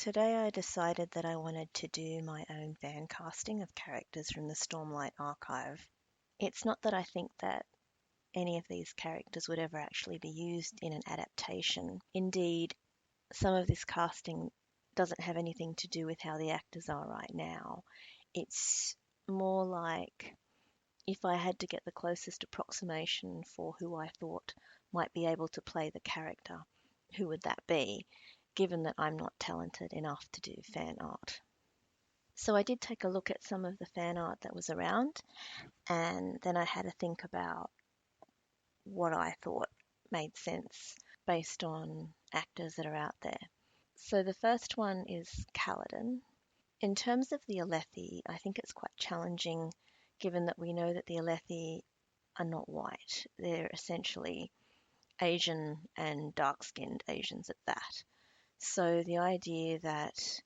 Today I decided that I wanted to do my own fan casting of characters from the Stormlight archive. It's not that I think that any of these characters would ever actually be used in an adaptation. Indeed, some of this casting doesn't have anything to do with how the actors are right now. It's more like if I had to get the closest approximation for who I thought might be able to play the character, who would that be, given that I'm not talented enough to do fan art? So I did take a look at some of the fan art that was around, and then I had to think about what I thought made sense based on actors that are out there. So the first one is Kaladin. In terms of the Alethi, I think it's quite challenging given that we know that the Alethi are not white. They're essentially Asian and dark skinned Asians at that. So the idea that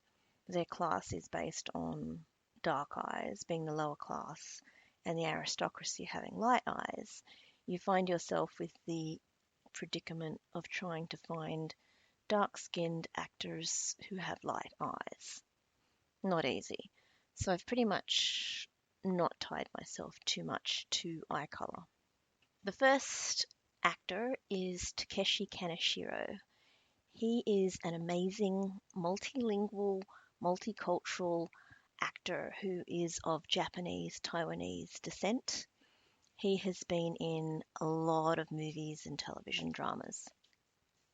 their class is based on dark eyes, being the lower class, and the aristocracy having light eyes, you find yourself with the predicament of trying to find dark skinned actors who have light eyes. Not easy. So I've pretty much not tied myself too much to eye color. The first actor is Takeshi Kaneshiro. He is an amazing, multilingual, multicultural actor who is of Japanese Taiwanese descent. He has been in a lot of movies and television dramas.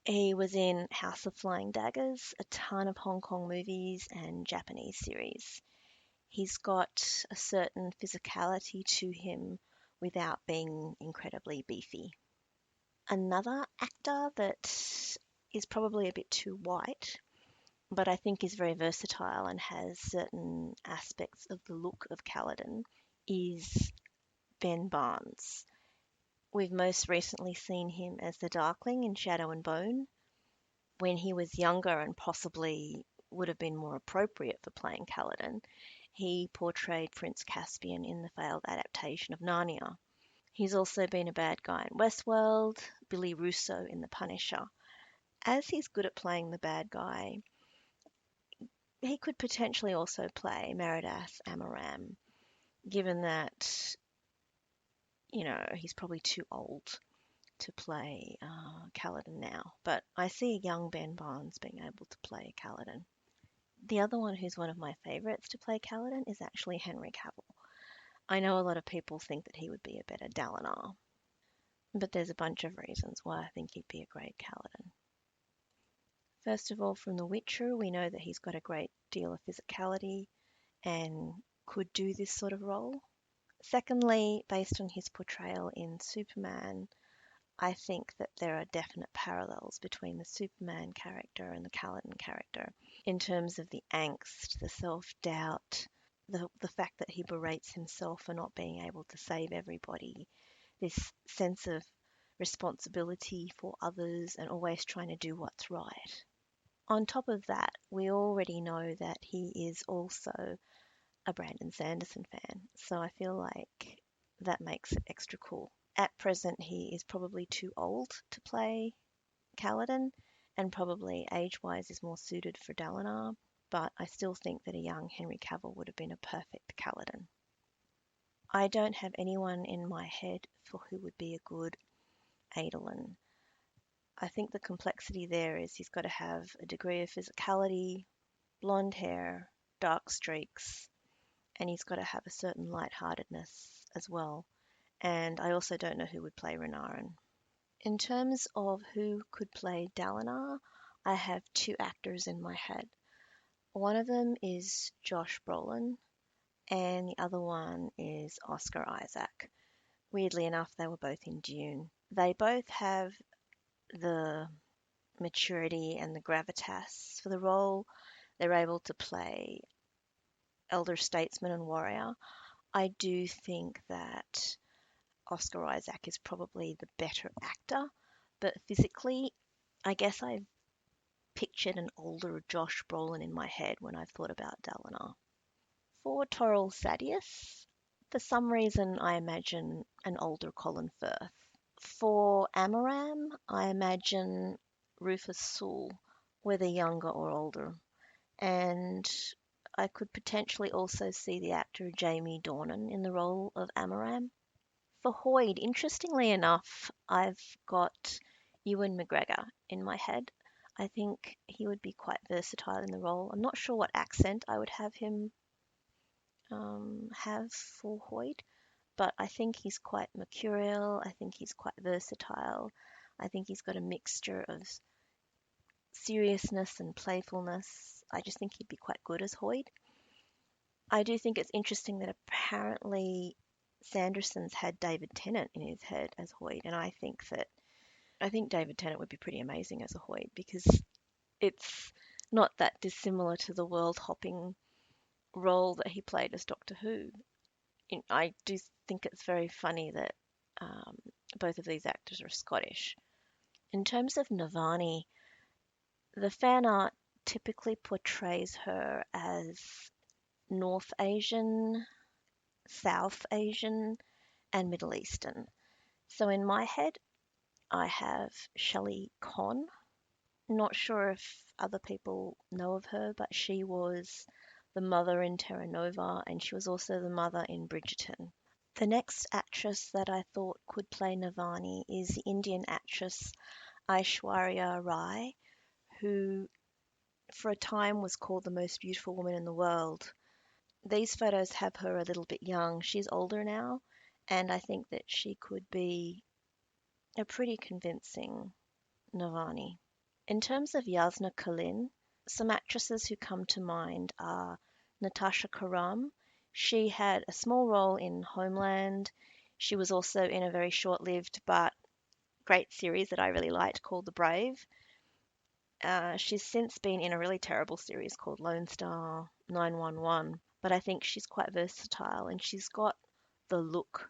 He was in House of Flying Daggers, a ton of Hong Kong movies and Japanese series. He's got a certain physicality to him without being incredibly beefy. Another actor that is probably a bit too white, but I think is very versatile and has certain aspects of the look of Kaladin, is Ben Barnes. We've most recently seen him as the Darkling in Shadow and Bone. When he was younger and possibly would have been more appropriate for playing Kaladin, he portrayed Prince Caspian in the failed adaptation of Narnia. He's also been a bad guy in Westworld, Billy Russo in The Punisher. As he's good at playing the bad guy, he could potentially also play Meridath Amaram, given that, he's probably too old to play Kaladin now. But I see young Ben Barnes being able to play Kaladin. The other one who's one of my favourites to play Kaladin is actually Henry Cavill. I know a lot of people think that he would be a better Dalinar, but there's a bunch of reasons why I think he'd be a great Kaladin. First of all, from The Witcher, we know that he's got a great deal of physicality and could do this sort of role. Secondly, based on his portrayal in Superman, I think that there are definite parallels between the Superman character and the Kaladin character in terms of the angst, the self-doubt, the fact that he berates himself for not being able to save everybody, this sense of responsibility for others and always trying to do what's right. On top of that, we already know that he is also a Brandon Sanderson fan, so I feel like that makes it extra cool. At present, he is probably too old to play Kaladin, and probably age-wise is more suited for Dalinar, but I still think that a young Henry Cavill would have been a perfect Kaladin. I don't have anyone in my head for who would be a good Adolin. I think the complexity there is he's got to have a degree of physicality, blonde hair, dark streaks, and he's got to have a certain lightheartedness as well. And I also don't know who would play Renarin. In terms of who could play Dalinar, I have two actors in my head. One of them is Josh Brolin, and the other one is Oscar Isaac. Weirdly enough, they were both in Dune. They both have the maturity and the gravitas for the role. They're able to play elder statesman and warrior. I do think that Oscar Isaac is probably the better actor, but physically, I guess I've pictured an older Josh Brolin in my head when I've thought about Dalinar. For Toril Sadius, for some reason I imagine an older Colin Firth. For Amaram, I imagine Rufus Sewell, whether younger or older. And I could potentially also see the actor Jamie Dornan in the role of Amaram. For Hoyd, interestingly enough, I've got Ewan McGregor in my head. I think he would be quite versatile in the role. I'm not sure what accent I would have him have for Hoyd, but I think he's quite mercurial. I think he's quite versatile. I think he's got a mixture of seriousness and playfulness. I just think he'd be quite good as Hoyd. I do think it's interesting that apparently Sanderson's had David Tennant in his head as Hoyd, and I think David Tennant would be pretty amazing as a Hoyd because it's not that dissimilar to the world hopping role that he played as Doctor Who. I do think it's very funny that um, both of these actors are Scottish. In terms of Navani, the fan art typically portrays her as North Asian, South Asian, and Middle Eastern. So in my head, I have Shelley Conn. Not sure if other people know of her, but she was the mother in Terra Nova and she was also the mother in Bridgerton. The next actress that I thought could play Navani is the Indian actress Aishwarya Rai, who for a time was called the most beautiful woman in the world. These photos have her a little bit young. She's older now, and I think that she could be a pretty convincing Navani. In terms of Yasna Khalin, some actresses who come to mind are Natasha Karam. She had a small role in Homeland. She was also in a very short-lived but great series that I really liked called The Brave. She's since been in a really terrible series called Lone Star 911, but I think she's quite versatile and she's got the look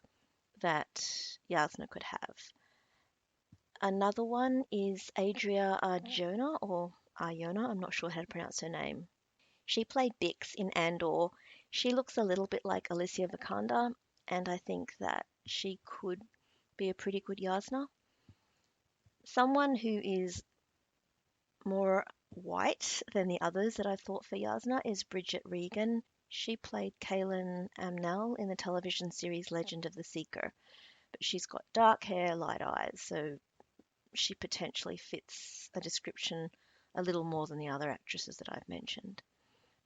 that Yasna could have. Another one is Adria Arjona or Arjona, I'm not sure how to pronounce her name. She played Bix in Andor. She looks a little bit like Alicia Vikander, and I think that she could be a pretty good Yasna. Someone who is more white than the others that I've thought for Yasna is Bridget Regan. She played Kaylin Amnell in the television series Legend of the Seeker, but she's got dark hair, light eyes, so she potentially fits a description a little more than the other actresses that I've mentioned.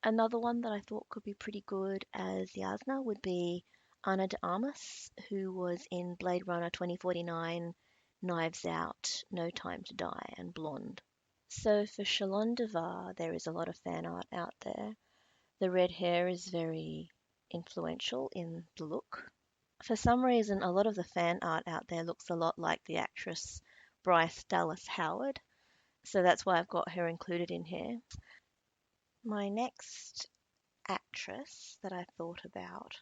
Another one that I thought could be pretty good as Yasna would be Ana de Armas, who was in Blade Runner 2049, Knives Out, No Time to Die, and Blonde. So for Shalon Devar, there is a lot of fan art out there. The red hair is very influential in the look. For some reason, a lot of the fan art out there looks a lot like the actress Bryce Dallas Howard, so that's why I've got her included in here. My next actress that I thought about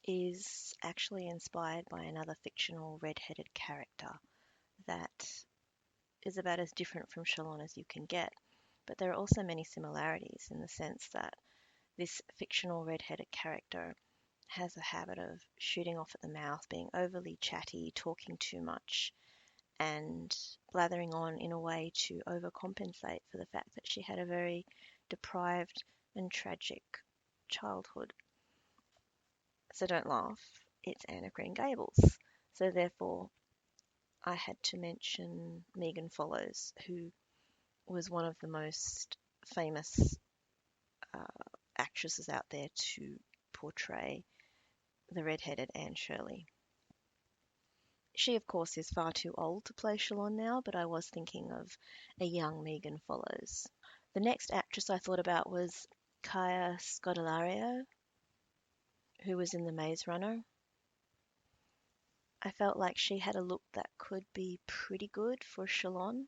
is actually inspired by another fictional red-headed character that is about as different from Shalon as you can get. But there are also many similarities in the sense that this fictional red-headed character has a habit of shooting off at the mouth, being overly chatty, talking too much, and blathering on in a way to overcompensate for the fact that she had a very deprived and tragic childhood. So don't laugh, it's Anne of Green Gables. So therefore, I had to mention Megan Follows, who was one of the most famous uh, actresses out there to portray the red-headed Anne Shirley. She, of course, is far too old to play Shalon now, but I was thinking of a young Megan Follows. The next actress I thought about was Kaya Scodelario, who was in The Maze Runner. I felt like she had a look that could be pretty good for Shalon.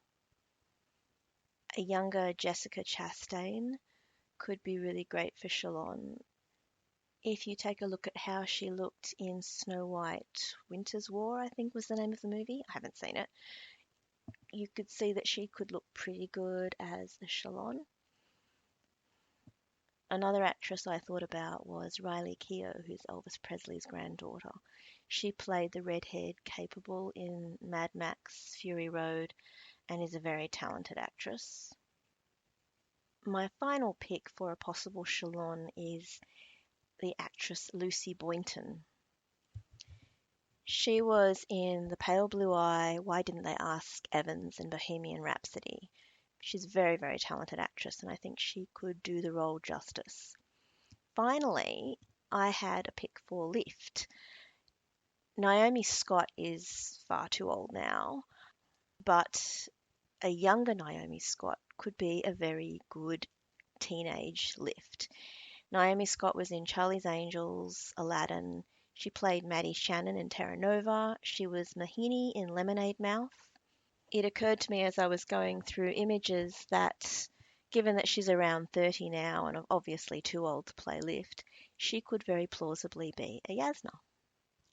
A younger Jessica Chastain could be really great for Shalon. If you take a look at how she looked in Snow White Winter's War, I think was the name of the movie. I haven't seen it. You could see that she could look pretty good as a Shalon. Another actress I thought about was Riley Keough, who's Elvis Presley's granddaughter. She played the red-haired capable in Mad Max Fury Road and is a very talented actress. My final pick for a possible Shalon is the actress Lucy Boynton. She was in The Pale Blue Eye, Why Didn't They Ask Evans, and Bohemian Rhapsody. She's a very, very talented actress, and I think she could do the role justice. Finally, I had a pick for Lift. Naomi Scott is far too old now, but a younger Naomi Scott could be a very good teenage Lift. Naomi Scott was in Charlie's Angels, Aladdin. She played Maddie Shannon in Terra Nova. She was Mahini in Lemonade Mouth. It occurred to me as I was going through images that, given that she's around 30 now and obviously too old to play Lift, she could very plausibly be a Yasna.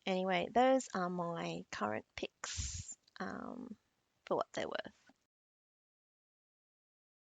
Anyway, those are my current picks for what they're worth.